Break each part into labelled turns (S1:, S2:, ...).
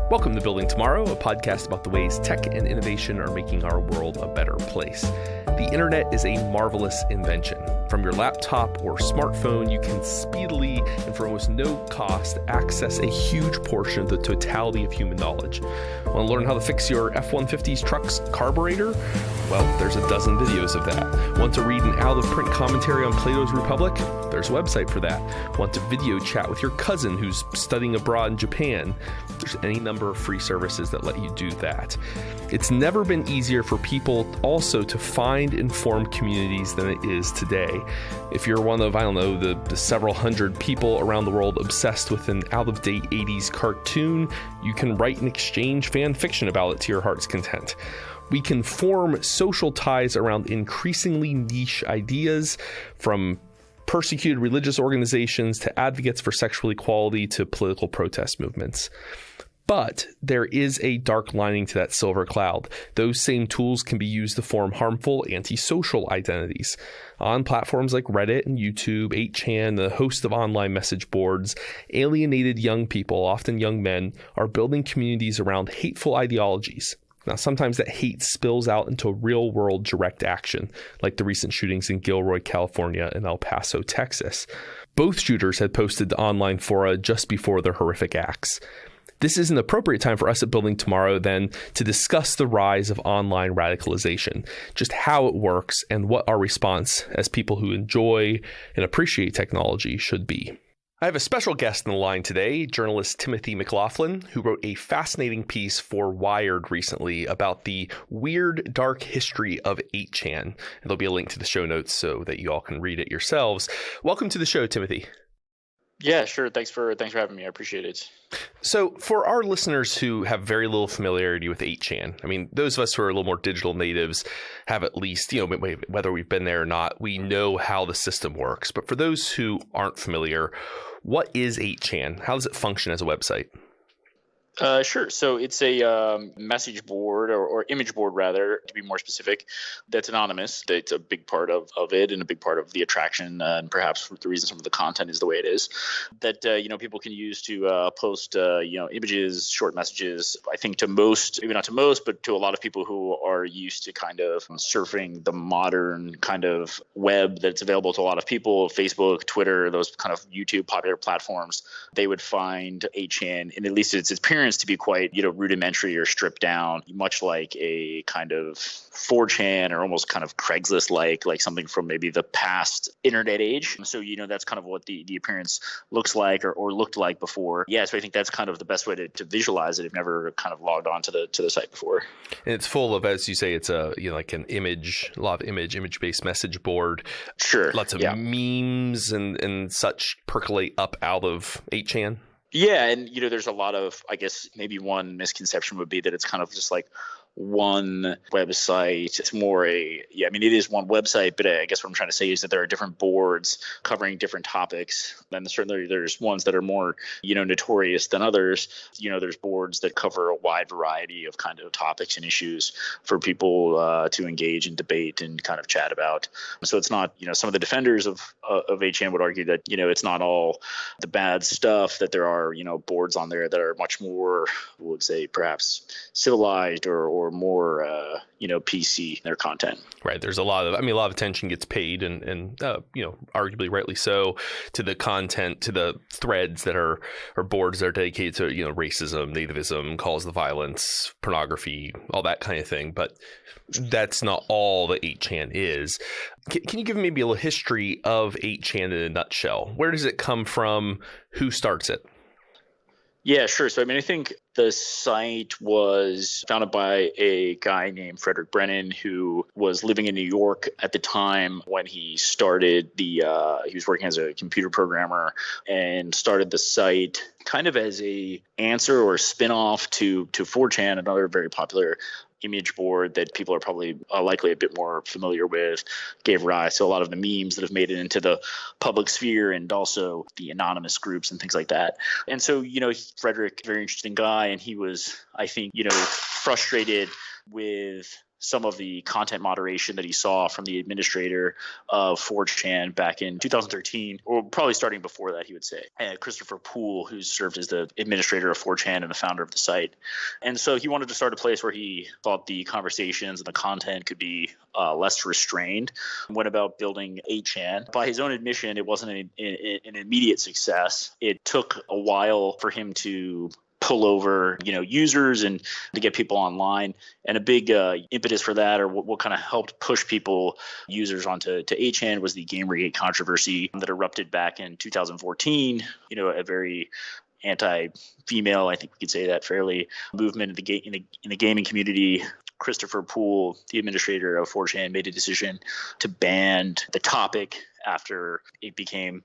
S1: Welcome to Building Tomorrow, a podcast about the ways tech and innovation are making our world a better place. The internet is a marvelous invention. From your laptop or smartphone, you can speedily and for almost no cost access a huge portion of the totality of human knowledge. Want to learn how to fix your F-150's truck's carburetor? Well, there's a dozen videos of that. Want to read an out-of-print commentary on Plato's Republic? There's a website for that. Want to video chat with your cousin who's studying abroad in Japan? There's any number of free services that let you do that. It's never been easier for people also to find informed communities than it is today. If you're one of, the several hundred people around the world obsessed with an out-of-date 80s cartoon, you can write and exchange fan fiction about it to your heart's content. We can form social ties around increasingly niche ideas, from persecuted religious organizations to advocates for sexual equality to political protest movements. But there is a dark lining to that silver cloud. Those same tools can be used to form harmful antisocial identities. On platforms like Reddit and YouTube, 8chan, a host of online message boards, alienated young people, often young men, are building communities around hateful ideologies. Now, sometimes that hate spills out into real-world direct action, like the recent shootings in Gilroy, California, and El Paso, Texas. Both shooters had posted to online fora just before their horrific acts. This is an appropriate time for us at Building Tomorrow, then, to discuss the rise of online radicalization, just how it works, and what our response as people who enjoy and appreciate technology should be. I have a special guest on the line today, journalist Timothy McLaughlin, who wrote a fascinating piece for Wired recently about the weird, dark history of 8chan. And there'll be a link to the show notes so that you all can read it yourselves. Welcome to the show, Timothy.
S2: Yeah, sure. Thanks for having me. I appreciate it.
S1: So for our listeners who have very little familiarity with 8chan, those of us who are a little more digital natives have at least, whether we've been there or not, we know how the system works. But for those who aren't familiar, what is 8chan? How does it function as a website?
S2: Sure. So it's a message board or image board, rather, to be more specific, that's anonymous. It's a big part of it and a big part of the attraction and perhaps the reason some of the content is the way it is, that, people can use to post, images, short messages. I think to most, maybe not to most, but to a lot of people who are used to kind of surfing the modern kind of web that's available to a lot of people, Facebook, Twitter, those kind of YouTube popular platforms, they would find 8chan, and at least its appearance, to be quite, rudimentary or stripped down, much like a kind of 4chan or almost kind of Craigslist-like something from maybe the past internet age. So, that's kind of what the appearance looks like or looked like before. Yeah, so I think that's kind of the best way to visualize it if you've never kind of logged on to the site before. And
S1: it's full of, as you say, it's a like an image, a lot of image-based message board.
S2: Sure.
S1: Lots of memes and such percolate up out of 8chan.
S2: Yeah, and there's a lot of, I guess maybe one misconception would be that it's kind of just like one website. It's more it is one website, but I guess what I'm trying to say is that there are different boards covering different topics. And certainly there's ones that are more, notorious than others. There's boards that cover a wide variety of kind of topics and issues for people to engage and debate and kind of chat about. So it's not, some of the defenders of 8chan would argue that, it's not all the bad stuff, that there are, boards on there that are much more, I would say, perhaps civilized or more, PC in their content.
S1: Right. There's a lot of attention gets paid and arguably rightly so to the content, to the threads that are boards that are dedicated to, racism, nativism, calls to violence, pornography, all that kind of thing. But that's not all that 8chan is. Can you give maybe a little history of 8chan in a nutshell? Where does it come from? Who starts it?
S2: Yeah, sure. So, I think the site was founded by a guy named Frederick Brennan, who was living in New York at the time when he started he was working as a computer programmer and started the site kind of as a answer or spin-off to 4chan, another very popular image board that people are probably likely a bit more familiar with, gave rise to a lot of the memes that have made it into the public sphere and also the anonymous groups and things like that. And so, Frederick, very interesting guy, and he was, I think, frustrated with some of the content moderation that he saw from the administrator of 4chan back in 2013, or probably starting before that, he would say, Christopher Poole, who served as the administrator of 4chan and the founder of the site. And so he wanted to start a place where he thought the conversations and the content could be less restrained. Went about building 8chan. By his own admission, it wasn't an immediate success. It took a while for him to pull over, users and to get people online. And a big impetus for that, or what kind of helped push users onto 8chan, was the Gamergate controversy that erupted back in 2014. A very anti-female, I think we could say that fairly, movement in the gaming community. Christopher Poole, the administrator of 4chan, made a decision to ban the topic after it became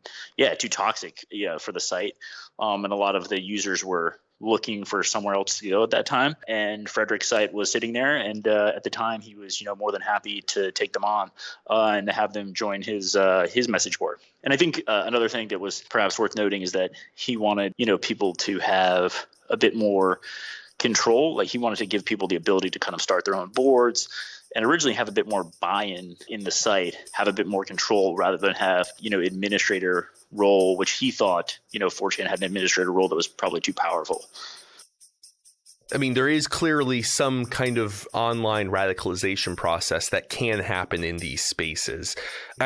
S2: too toxic for the site. And a lot of the users were looking for somewhere else to go at that time. And Frederick's site was sitting there. And at the time, he was more than happy to take them on and to have them join his message board. And I think another thing that was perhaps worth noting is that he wanted people to have a bit more control. Like, he wanted to give people the ability to kind of start their own boards and originally have a bit more buy-in in the site, have a bit more control, rather than have, administrator role, which he thought, 4chan had an administrator role that was probably too powerful.
S1: I mean, there is clearly some kind of online radicalization process that can happen in these spaces.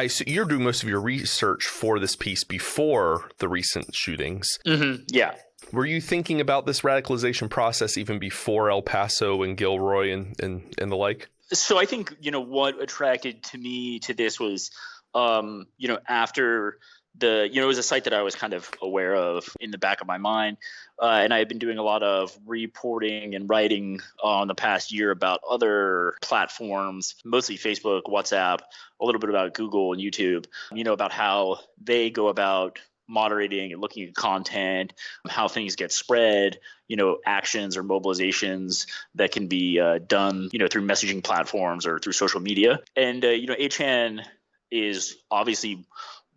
S1: So you're doing most of your research for this piece before the recent shootings.
S2: Mm-hmm. Yeah.
S1: Were you thinking about this radicalization process even before El Paso and Gilroy and the like?
S2: So I think, what attracted me to this was, after it was a site that I was kind of aware of in the back of my mind. And I had been doing a lot of reporting and writing on the past year about other platforms, mostly Facebook, WhatsApp, a little bit about Google and YouTube, about how they go about moderating and looking at content, how things get spread, actions or mobilizations that can be done, through messaging platforms or through social media. And, 8chan is obviously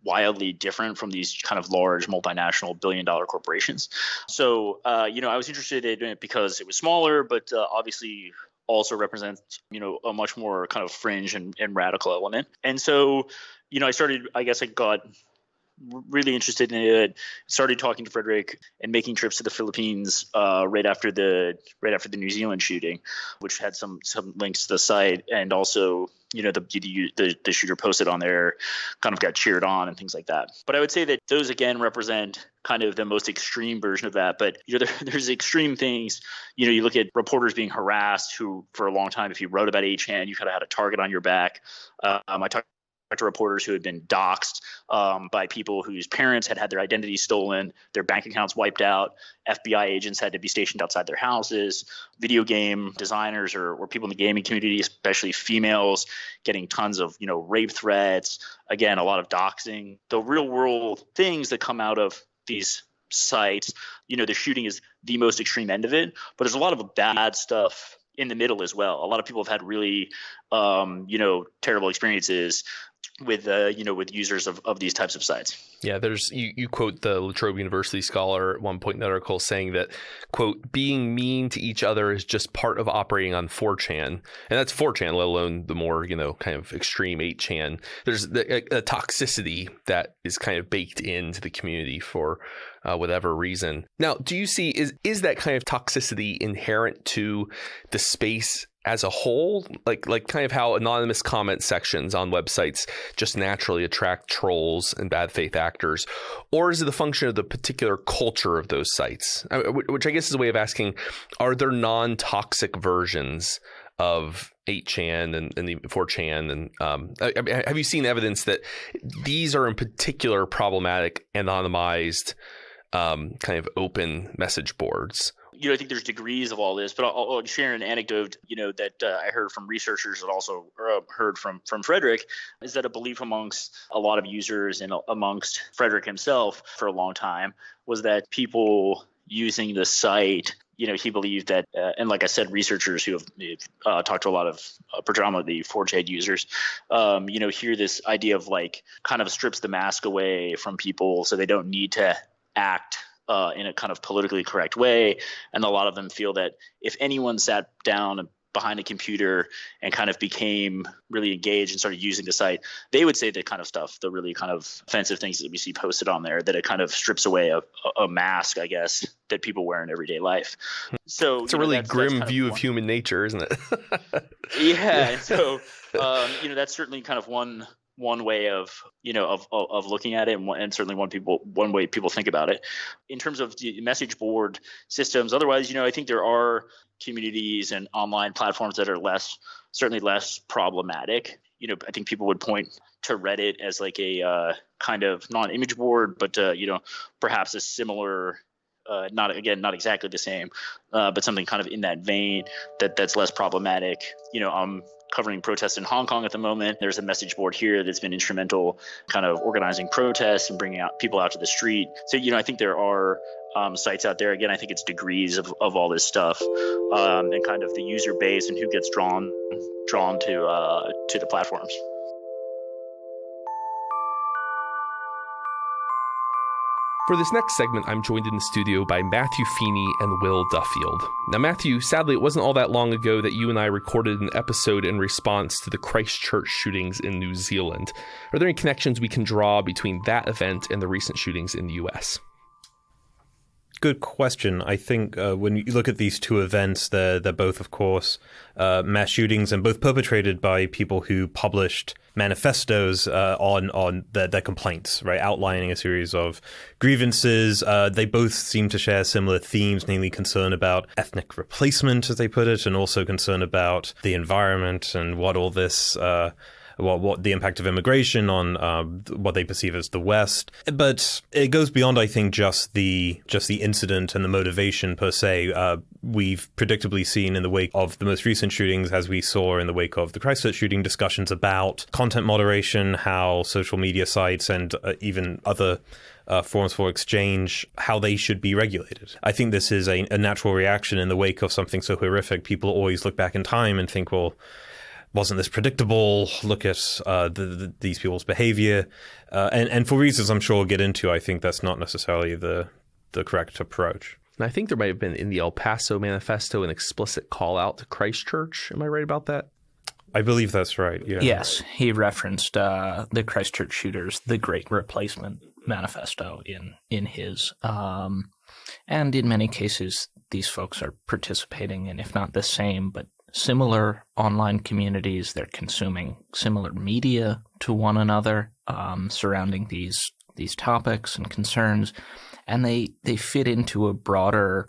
S2: wildly different from these kind of large multinational billion-dollar corporations. So, I was interested in it because it was smaller, but obviously also represents, a much more kind of fringe and radical element. And so, I got really interested in it, started talking to Frederick and making trips to the Philippines right after the New Zealand shooting, which had some links to the site, and also the shooter posted on there kind of got cheered on and things like that. But I would say that those again represent kind of the most extreme version of that. But there's extreme things. You look at reporters being harassed, who for a long time, if you wrote about 8chan, you kind of had a target on your back. I talked to reporters who had been doxxed by people whose parents had their identity stolen, their bank accounts wiped out. FBI agents had to be stationed outside their houses. Video game designers or people in the gaming community, especially females, getting tons of rape threats. Again, a lot of doxing. The real world things that come out of these sites, the shooting is the most extreme end of it, but there's a lot of bad stuff in the middle as well. A lot of people have had really terrible experiences with users of these types of sites. Yeah,
S1: you quote the La Trobe University scholar at one point in the article saying that, quote, being mean to each other is just part of operating on 4chan. And that's 4chan, let alone the more, kind of extreme 8chan. There's a toxicity that is kind of baked into the community for whatever reason. Now, do you see, is that kind of toxicity inherent to the space as a whole, like kind of how anonymous comment sections on websites just naturally attract trolls and bad faith actors? Or is it the function of the particular culture of those sites? Which I guess is a way of asking, are there non-toxic versions of 8chan and the 4chan? And have you seen evidence that these are in particular problematic, anonymized, kind of open message boards?
S2: I think there's degrees of all this, but I'll share an anecdote, that I heard from researchers and also heard from Frederick, is that a belief amongst a lot of users and amongst Frederick himself for a long time was that people using the site, he believed that, and like I said, researchers who have talked to a lot of predominantly 4chan users, hear this idea of like kind of strips the mask away from people so they don't need to act in a kind of politically correct way. And a lot of them feel that if anyone sat down behind a computer and kind of became really engaged and started using the site, they would say the kind of stuff, the really kind of offensive things that we see posted on there, that it kind of strips away a mask, I guess, that people wear in everyday life. So
S1: it's a really grim view of human nature, isn't it?
S2: Yeah. And so, that's certainly kind of one way of looking at it, and certainly one way people think about it. In terms of the message board systems, otherwise, I think there are communities and online platforms that are certainly less problematic. I think people would point to Reddit as like a kind of non-image board, but perhaps a similar, not exactly the same, but something kind of in that vein that's less problematic. I'm covering protests in Hong Kong at the moment. There's a message board here that's been instrumental kind of organizing protests and bringing people out to the street. So, I think there are sites out there. Again, I think it's degrees of all this stuff, and kind of the user base and who gets drawn to the platforms.
S1: For this next segment, I'm joined in the studio by Matthew Feeney and Will Duffield. Now, Matthew, sadly, it wasn't all that long ago that you and I recorded an episode in response to the Christchurch shootings in New Zealand. Are there any connections we can draw between that event and the recent shootings in the U.S.?
S3: Good question. I think when you look at these two events, they're both, of course, mass shootings, and both perpetrated by people who published manifestos on their complaints, right, outlining a series of grievances. They both seem to share similar themes, namely concern about ethnic replacement, as they put it, and also concern about the environment and what all this what the impact of immigration on what they perceive as the West. But it goes beyond, I think, just the incident and the motivation per se. We've predictably seen in the wake of the most recent shootings, as we saw in the wake of the Christchurch shooting, discussions about content moderation, how social media sites and even other forms for exchange, how they should be regulated. I think this is a natural reaction in the wake of something so horrific. People always look back in time and think, well, wasn't this predictable? Look at these people's behavior. And for reasons I'm sure we'll get into, I think that's not necessarily the correct approach.
S1: And I think there might have been in the El Paso manifesto an explicit call out to Christchurch. Am I right about that?
S3: I believe that's right, yeah.
S4: Yes, he referenced the Christchurch shooters, the Great Replacement manifesto in his. And in many cases, these folks are participating in, if not the same, but similar online communities. They're consuming similar media to one another surrounding these topics and concerns, and they fit into a broader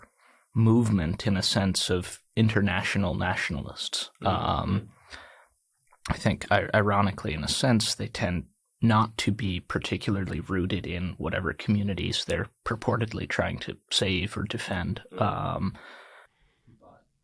S4: movement in a sense of international nationalists. I think, ironically, in a sense, they tend not to be particularly rooted in whatever communities they're purportedly trying to save or defend.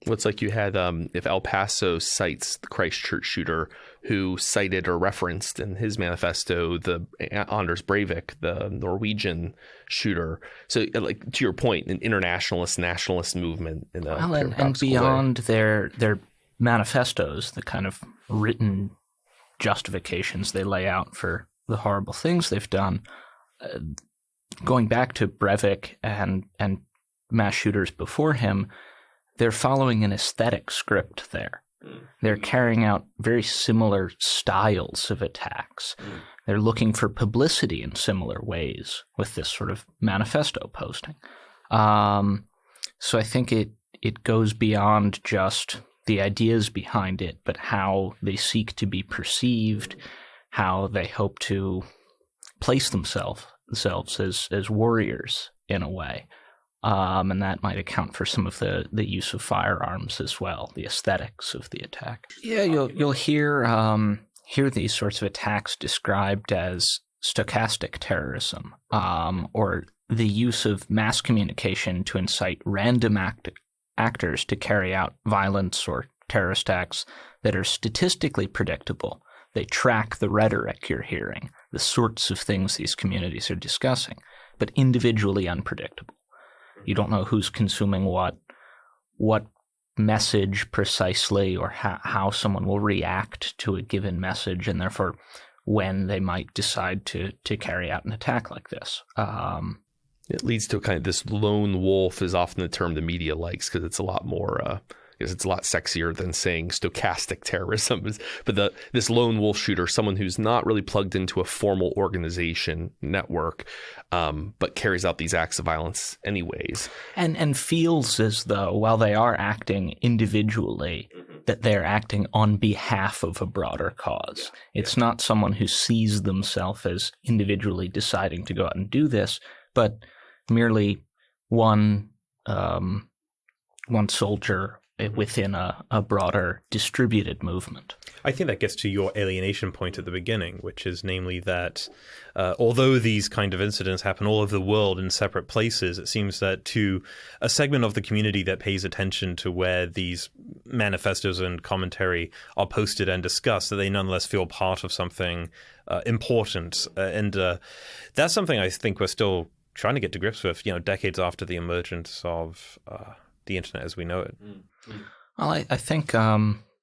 S1: It's like you had, if El Paso cites the Christchurch shooter, who cited or referenced in his manifesto the Anders Breivik, the Norwegian shooter. So, like, to your point, an internationalist, nationalist movement in a
S4: and beyond their manifestos, the kind of written justifications they lay out for the horrible things they've done, going back to Breivik and mass shooters before him, they're following an aesthetic script there. They're carrying out very similar styles of attacks. They're looking for publicity in similar ways with this sort of manifesto posting. So I think it goes beyond just the ideas behind it, but how they seek to be perceived, how they hope to place themselves as warriors in a way. And that might account for some of the use of firearms as well, the aesthetics of the attack. Yeah, you'll hear these sorts of attacks described as stochastic terrorism, or the use of mass communication to incite random actors to carry out violence or terrorist acts that are statistically predictable. They track the rhetoric you're hearing, the sorts of things these communities are discussing, but individually unpredictable. You don't know who's consuming what message precisely, or how someone will react to a given message, and therefore when they might decide to carry out an attack like this.
S1: It leads to kind of this lone wolf is often the term the media likes, because it's a lot more because it's a lot sexier than saying stochastic terrorism. But this lone wolf shooter, someone who's not really plugged into a formal organization network, but carries out these acts of violence anyways.
S4: And feels as though, while they are acting individually, that they're acting on behalf of a broader cause. It's not someone who sees themselves as individually deciding to go out and do this, but merely one soldier within a broader distributed movement.
S3: I think that gets to your alienation point at the beginning, which is namely that although these kind of incidents happen all over the world in separate places, it seems that to a segment of the community that pays attention to where these manifestos and commentary are posted and discussed, that they nonetheless feel part of something important. And that's something I think we're still trying to get to grips with, decades after the emergence of the internet as we know it.
S4: Well, I think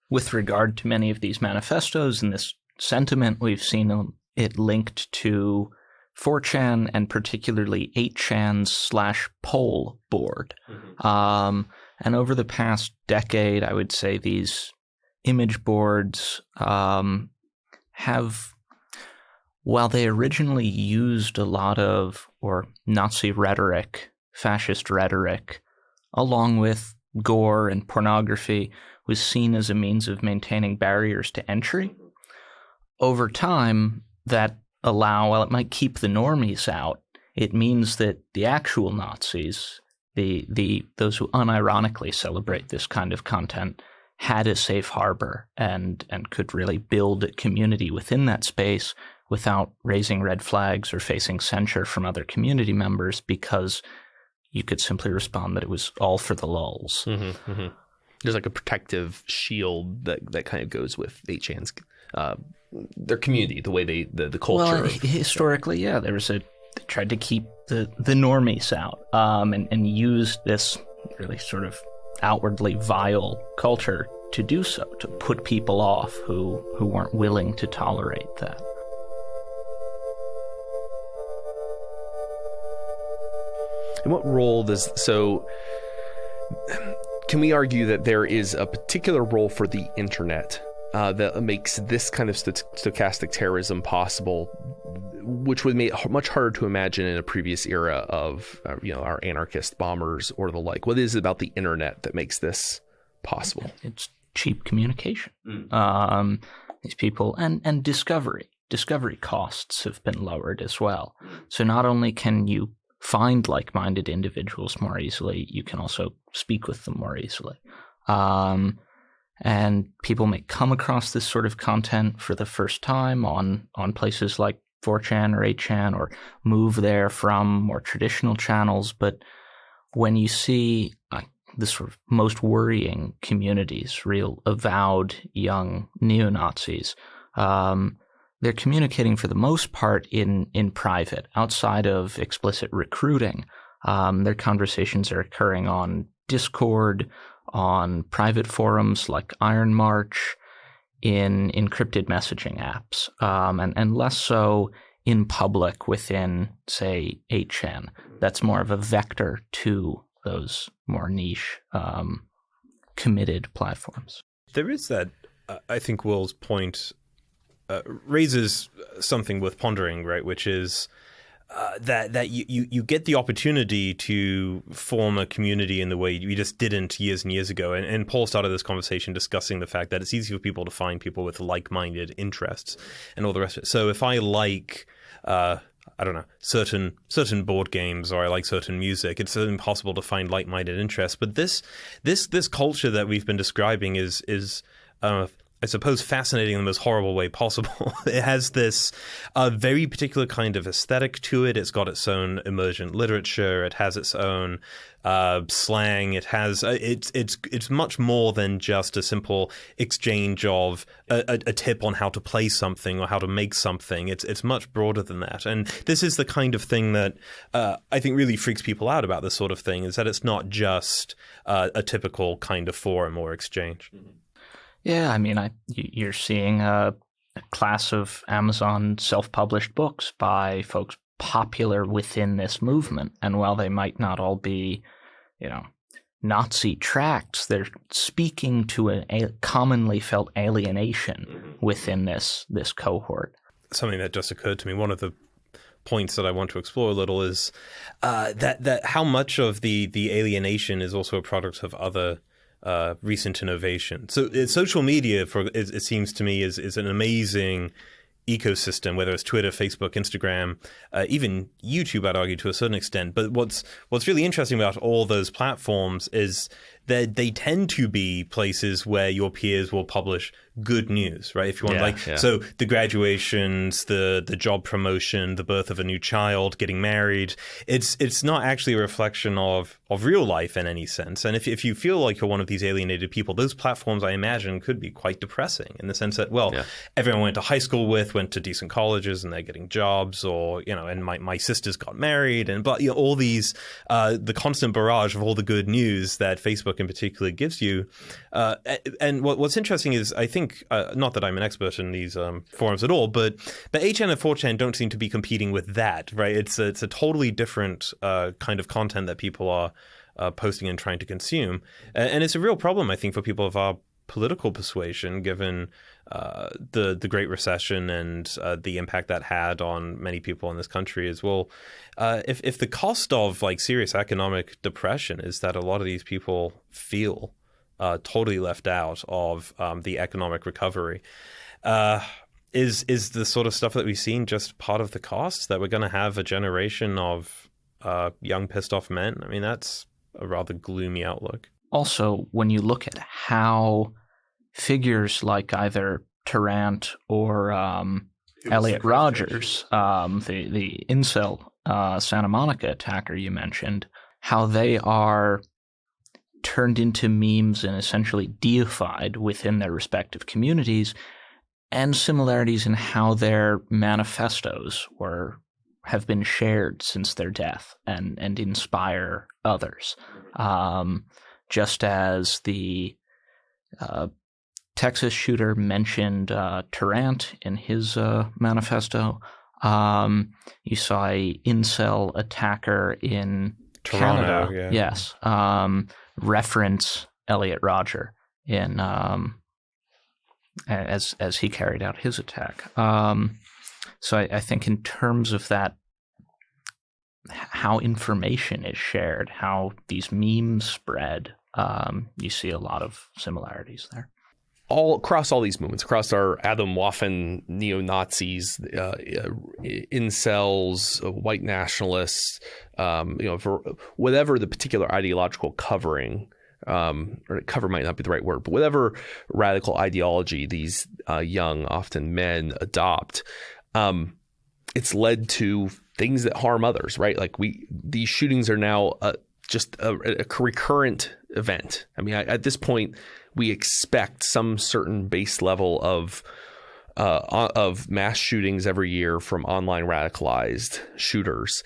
S4: with regard to many of these manifestos and this sentiment, we've seen it linked to 4chan and particularly 8chan's /poll board. And over the past decade, I would say these image boards have, while they originally used a lot of Nazi rhetoric, fascist rhetoric, along with gore and pornography, was seen as a means of maintaining barriers to entry. Over time, that while it might keep the normies out, it means that the actual Nazis, those who unironically celebrate this kind of content, had a safe harbor and could really build a community within that space without raising red flags or facing censure from other community members, because you could simply respond that it was all for the lulz.
S1: There's like a protective shield that kind of goes with 8chan's their community, the way the culture.
S4: Well, historically, they tried to keep the normies out and used this really sort of outwardly vile culture to do so, to put people off who weren't willing to tolerate that.
S1: And what role can we argue that there is a particular role for the internet that makes this kind of stochastic terrorism possible, which would make it much harder to imagine in a previous era of our anarchist bombers or the like? What is it about the internet that makes this possible?
S4: It's cheap communication. These people and discovery costs have been lowered as well. So not only can you find like-minded individuals more easily, you can also speak with them more easily. And people may come across this sort of content for the first time on places like 4chan or 8chan, or move there from more traditional channels. But when you see the sort of most worrying communities, real avowed young neo-Nazis, they're communicating for the most part in private, outside of explicit recruiting. Their conversations are occurring on Discord, on private forums like Iron March, in encrypted messaging apps, and less so in public within, say, 8chan. That's more of a vector to those more niche, committed platforms.
S3: There is that, I think Will's point raises something worth pondering, right? Which is that you get the opportunity to form a community in the way you just didn't years and years ago. And Paul started this conversation discussing the fact that it's easy for people to find people with like-minded interests and all the rest of it. So if I like, I don't know, certain board games, or I like certain music, it's impossible to find like-minded interests. But this culture that we've been describing is I suppose, fascinating in the most horrible way possible. It has this very particular kind of aesthetic to it. It's got its own emergent literature. It has its own slang. It has it's much more than just a simple exchange of a tip on how to play something or how to make something. It's much broader than that. And this is the kind of thing that I think really freaks people out about this sort of thing, is that it's not just a typical kind of forum or exchange.
S4: Yeah, I mean, you're seeing a class of Amazon self-published books by folks popular within this movement. And while they might not all be, Nazi tracts. They're speaking to a commonly felt alienation within this cohort.
S3: Something that just occurred to me, one of the points that I want to explore a little is that how much of the alienation is also a product of other recent innovation. So social media, it seems to me, is an amazing ecosystem, whether it's Twitter, Facebook, Instagram, even YouTube, I'd argue to a certain extent. But what's really interesting about all those platforms is that they tend to be places where your peers will publish good news, right? If you want, so the graduations, the job promotion, the birth of a new child, getting married, it's not actually a reflection of real life in any sense. And if you feel like you're one of these alienated people, those platforms, I imagine, could be quite depressing in the sense that, everyone went to high school went to decent colleges and they're getting jobs, or, and my sisters got married, but all these, the constant barrage of all the good news that Facebook in particular gives you. And what's interesting is, I think, not that I'm an expert in these forums at all, but 8chan and 4chan don't seem to be competing with that, right? It's a totally different kind of content that people are posting and trying to consume. And it's a real problem, I think, for people of our political persuasion, given the Great Recession and the impact that had on many people in this country as well. If the cost of serious economic depression is that a lot of these people feel totally left out of the economic recovery, is the sort of stuff that we've seen just part of the cost, that we're going to have a generation of young pissed off men? I mean, that's a rather gloomy outlook.
S4: Also, when you look at how figures like either Tarrant or Elliot Rogers, the incel Santa Monica attacker you mentioned, how they are turned into memes and essentially deified within their respective communities, and similarities in how their manifestos have been shared since their death and inspire others. Just as the Texas shooter mentioned Tarrant in his manifesto, you saw a incel attacker in
S3: Toronto,
S4: Canada, yes, reference Elliot Roger in as he carried out his attack. So I think in terms of that, how information is shared, how these memes spread, you see a lot of similarities there.
S1: All across all these movements, across our Adam Waffen neo-Nazis, incels, white nationalists, for whatever the particular ideological covering, or cover might not be the right word, but whatever radical ideology these young, often men, adopt, it's led to things that harm others, right? These shootings are now just a recurrent event. I mean, at this point, we expect some certain base level of mass shootings every year from online radicalized shooters.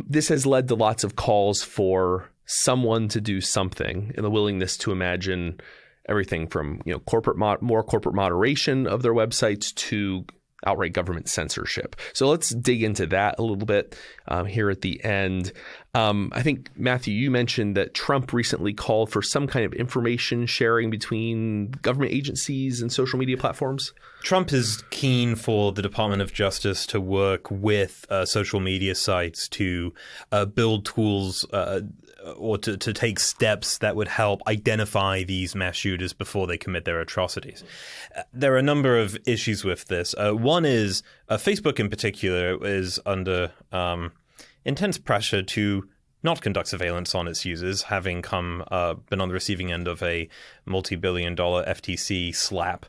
S1: This has led to lots of calls for someone to do something, and the willingness to imagine everything from more corporate moderation of their websites to outright government censorship. So let's dig into that a little bit here at the end. I think, Matthew, you mentioned that Trump recently called for some kind of information sharing between government agencies and social media platforms.
S3: Trump is keen for the Department of Justice to work with social media sites to build tools or to take steps that would help identify these mass shooters before they commit their atrocities. There are a number of issues with this. One is Facebook in particular is under intense pressure to not conduct surveillance on its users, having been on the receiving end of a multi-billion-dollar FTC slap,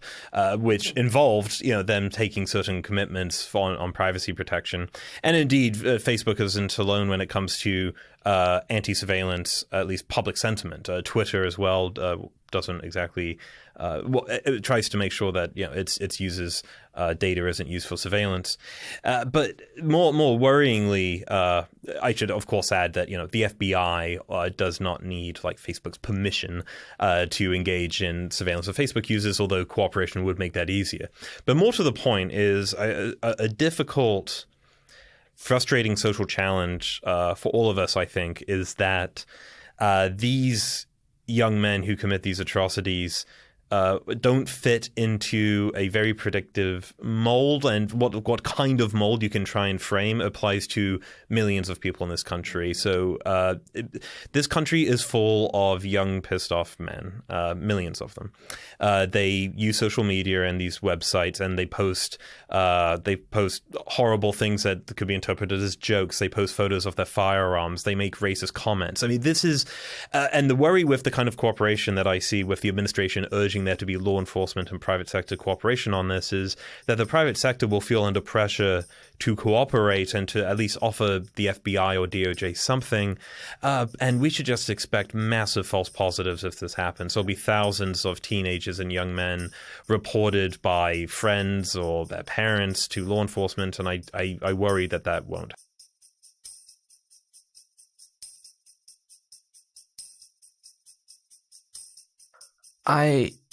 S3: which involved them taking certain commitments on privacy protection. And indeed, Facebook isn't alone when it comes to anti-surveillance, at least public sentiment. Twitter as well doesn't exactly it tries to make sure that its users' data isn't used for surveillance. But more worryingly, I should of course add that the FBI does not need Facebook's permission to engage in surveillance of Facebook users, although cooperation would make that easier. But more to the point is a difficult, frustrating social challenge for all of us, I think, is that these young men who commit these atrocities don't fit into a very predictive mold, and what kind of mold you can try and frame applies to millions of people in this country. So this country is full of young, pissed off men, millions of them. They use social media and these websites, and they post horrible things that could be interpreted as jokes. They post photos of their firearms. They make racist comments. I mean, this is and the worry with the kind of cooperation that I see with the administration urging there to be law enforcement and private sector cooperation on this is that the private sector will feel under pressure to cooperate and to at least offer the FBI or DOJ something. And we should just expect massive false positives if this happens. There'll be thousands of teenagers and young men reported by friends or their parents to law enforcement, and I worry that won't.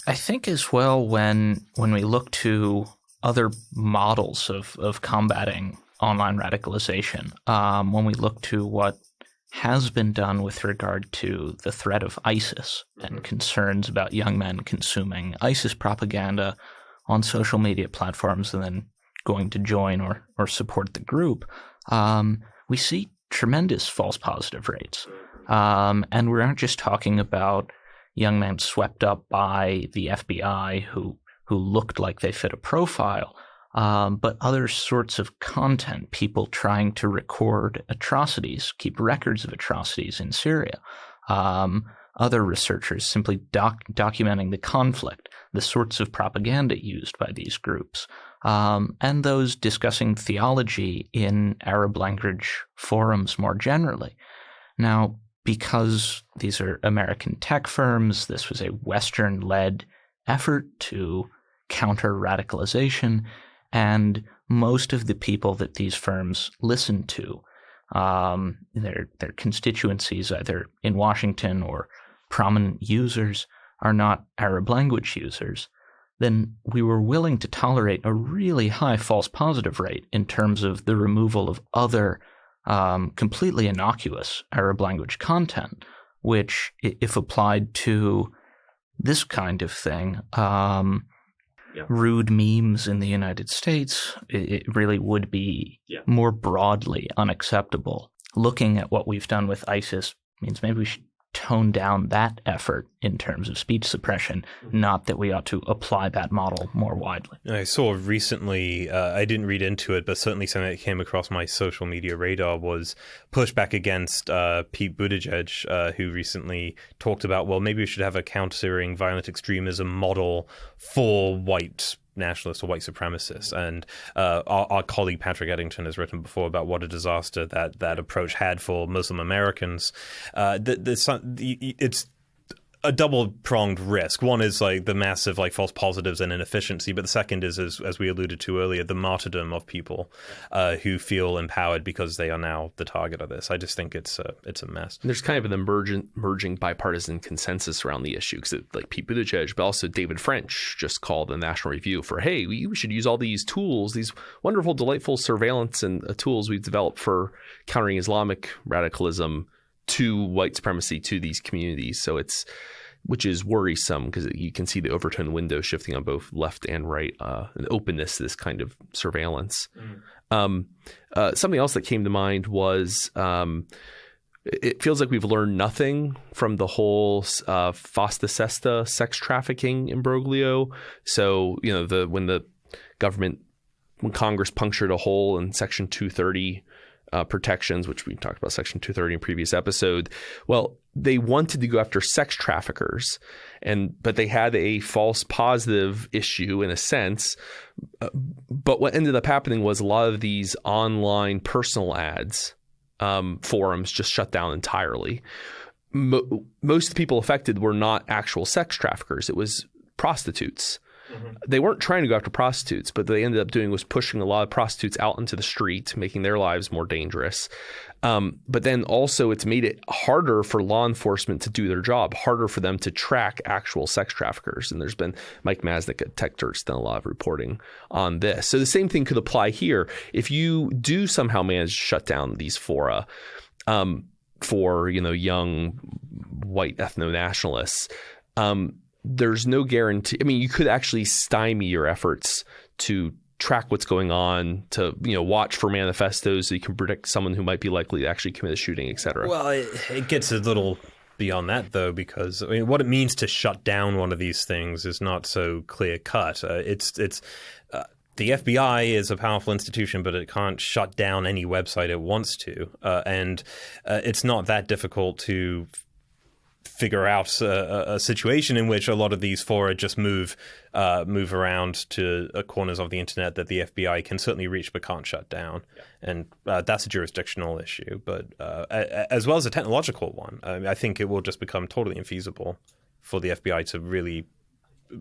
S4: I think as well when we look to other models of combating online radicalization, when we look to what has been done with regard to the threat of ISIS and concerns about young men consuming ISIS propaganda on social media platforms and then going to join or support the group, we see tremendous false positive rates. And we aren't just talking about young men swept up by the FBI who looked like they fit a profile, but other sorts of content, people trying to record atrocities, keep records of atrocities in Syria, other researchers simply documenting the conflict, the sorts of propaganda used by these groups, and those discussing theology in Arab language forums more generally. Now, because these are American tech firms, this was a Western-led effort to counter radicalization, and most of the people that these firms listen to, their constituencies, either in Washington or prominent users, are not Arab language users, then we were willing to tolerate a really high false positive rate in terms of the removal of other completely innocuous Arab language content, which, if applied to this kind of thing, rude memes in the United States, it really would be more broadly unacceptable. Looking at what we've done with ISIS means maybe we should tone down that effort in terms of speech suppression, not that we ought to apply that model more widely.
S3: I saw recently, I didn't read into it, but certainly something that came across my social media radar was pushback against Pete Buttigieg, who recently talked about, well, maybe we should have a countering violent extremism model for white nationalists or white supremacists. And our colleague Patrick Eddington has written before about what a disaster that approach had for Muslim Americans. It's a double-pronged risk. One is like the massive like false positives and inefficiency, but the second is, as we alluded to earlier, the martyrdom of people who feel empowered because they are now the target of this. I just think it's a mess.
S1: There's kind of an emerging bipartisan consensus around the issue, because like Pete Buttigieg, but also David French just called the National Review for, hey, we should use all these tools, these wonderful, delightful surveillance and tools we've developed for countering Islamic radicalism to white supremacy to these communities. So which is worrisome, because you can see the Overton window shifting on both left and right, an openness to this kind of surveillance. Something else that came to mind was it feels like we've learned nothing from the whole Fosta Sesta sex trafficking imbroglio. So, when Congress punctured a hole in Section 230 protections, which we talked about Section 230 in a previous episode. Well, they wanted to go after sex traffickers, but they had a false positive issue in a sense. But what ended up happening was a lot of these online personal ads forums just shut down entirely. Most of the people affected were not actual sex traffickers. It was prostitutes. They weren't trying to go after prostitutes, but they ended up doing was pushing a lot of prostitutes out into the street, making their lives more dangerous. But then also it's made it harder for law enforcement to do their job, harder for them to track actual sex traffickers. And there's been Mike Masnick at TechDirt's done a lot of reporting on this. So the same thing could apply here. If you do somehow manage to shut down these fora, for, young white ethno-nationalists, there's no guarantee. I mean, you could actually stymie your efforts to track what's going on, to watch for manifestos so you can predict someone who might be likely to actually commit a shooting, et cetera.
S3: Well, it gets a little beyond that, though, because what it means to shut down one of these things is not so clear cut. The FBI is a powerful institution, but it can't shut down any website it wants to, and it's not that difficult to figure out a situation in which a lot of these fora just move around to corners of the internet that the FBI can certainly reach but can't shut down. Yeah. And that's a jurisdictional issue, but as well as a technological one. I think it will just become totally infeasible for the FBI to really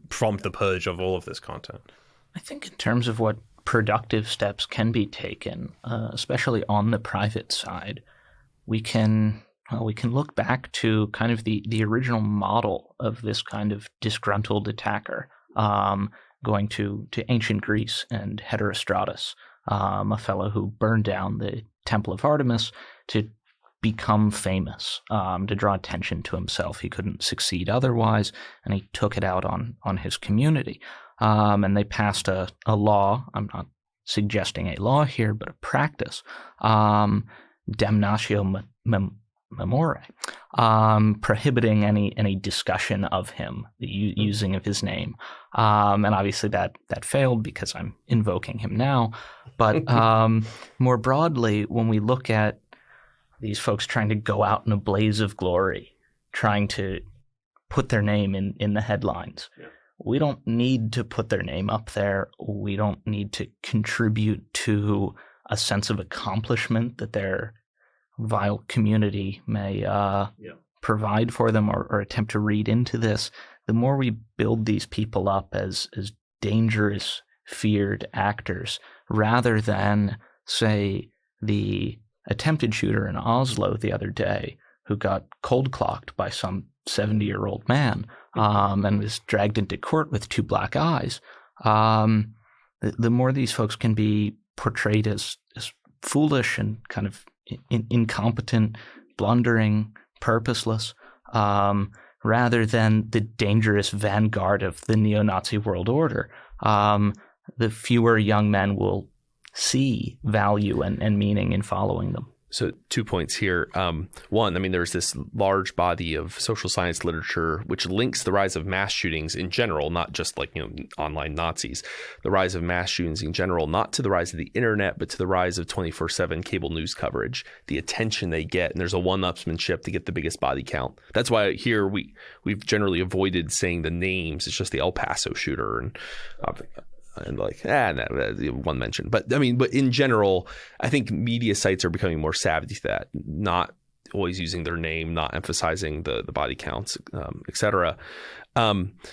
S3: prompt the purge of all of this content.
S4: I think in terms of what productive steps can be taken, especially on the private side, we can look back to kind of the original model of this kind of disgruntled attacker, going to ancient Greece and Heterostratus, a fellow who burned down the Temple of Artemis to become famous, to draw attention to himself. He couldn't succeed otherwise, and he took it out on his community. And they passed a law. I'm not suggesting a law here, but a practice, damnatio memoriae, prohibiting any discussion of him, the using of his name. And obviously that failed because I'm invoking him now. But more broadly, when we look at these folks trying to go out in a blaze of glory, trying to put their name in the headlines, yeah. We don't need to put their name up there. We don't need to contribute to a sense of accomplishment that their vile community may provide for them or attempt to read into this. The more we build these people up as dangerous, feared actors, rather than, say, the attempted shooter in Oslo the other day who got cold clocked by some 70-year-old man and was dragged into court with 2 black eyes. The more these folks can be portrayed as foolish and kind of incompetent, blundering, purposeless, rather than the dangerous vanguard of the neo-Nazi world order, the fewer young men will see value and meaning in following them.
S1: So 2 points here. One, I mean, there's this large body of social science literature which links the rise of mass shootings in general, not just like, online Nazis, the rise of mass shootings in general, not to the rise of the internet, but to the rise of 24/7 cable news coverage, the attention they get. And there's a one-upsmanship to get the biggest body count. That's why here we've generally avoided saying the names. It's just the El Paso shooter and one mention. But I mean, but in general, I think media sites are becoming more savvy to that, not always using their name, not emphasizing the body counts, et cetera.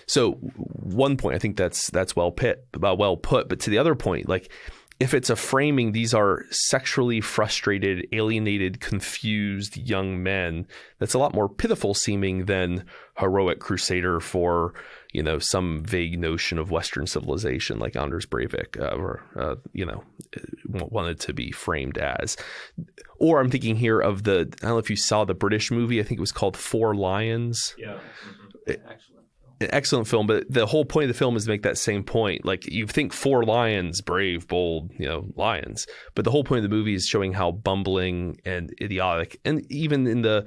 S1: So one point, I think that's well put. But to the other point, like, if it's a framing, these are sexually frustrated, alienated, confused young men. That's a lot more pitiful seeming than heroic crusader for, some vague notion of Western civilization like Anders Breivik wanted to be framed as. Or I'm thinking here of I don't know if you saw the British movie. I think it was called Four Lions. Yeah. An excellent film, but the whole point of the film is to make that same point. Like, you think 4 lions, brave, bold, lions, but the whole point of the movie is showing how bumbling and idiotic, and even in the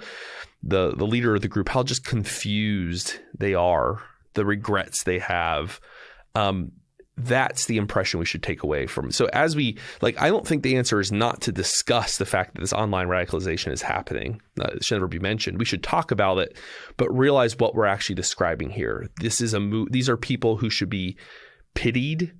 S1: leader of the group, how just confused they are, the regrets they have. That's the impression we should take away from. So as I don't think the answer is not to discuss the fact that this online radicalization is happening. It should never be mentioned. We should talk about it, but realize what we're actually describing here. These are people who should be pitied.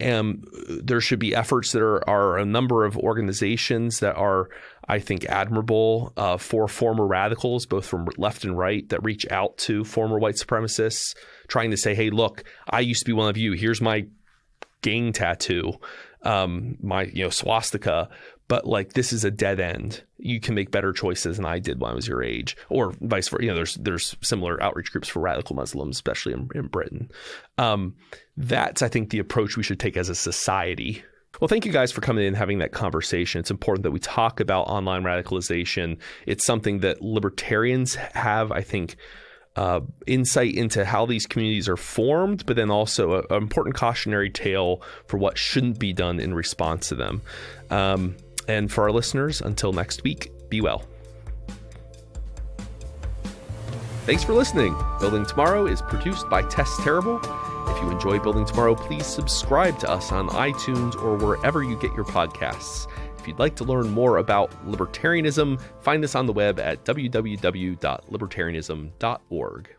S1: There should be efforts that are a number of organizations that are, I think, admirable for former radicals, both from left and right, that reach out to former white supremacists, trying to say, hey, look, I used to be one of you. Here's my gang tattoo, my swastika, but this is a dead end. You can make better choices than I did when I was your age, or vice versa. There's similar outreach groups for radical Muslims, especially in Britain. That's, I think, the approach we should take as a society Well, thank you guys for coming in and having that conversation. It's important that we talk about online radicalization. It's something that libertarians have, I think, insight into how these communities are formed, but then also an important cautionary tale for what shouldn't be done in response to them. And for our listeners, until next week, be well. Thanks for listening. Building Tomorrow is produced by Tess Terrible. If you enjoy Building Tomorrow, please subscribe to us on iTunes or wherever you get your podcasts. If you'd like to learn more about libertarianism, find us on the web at www.libertarianism.org.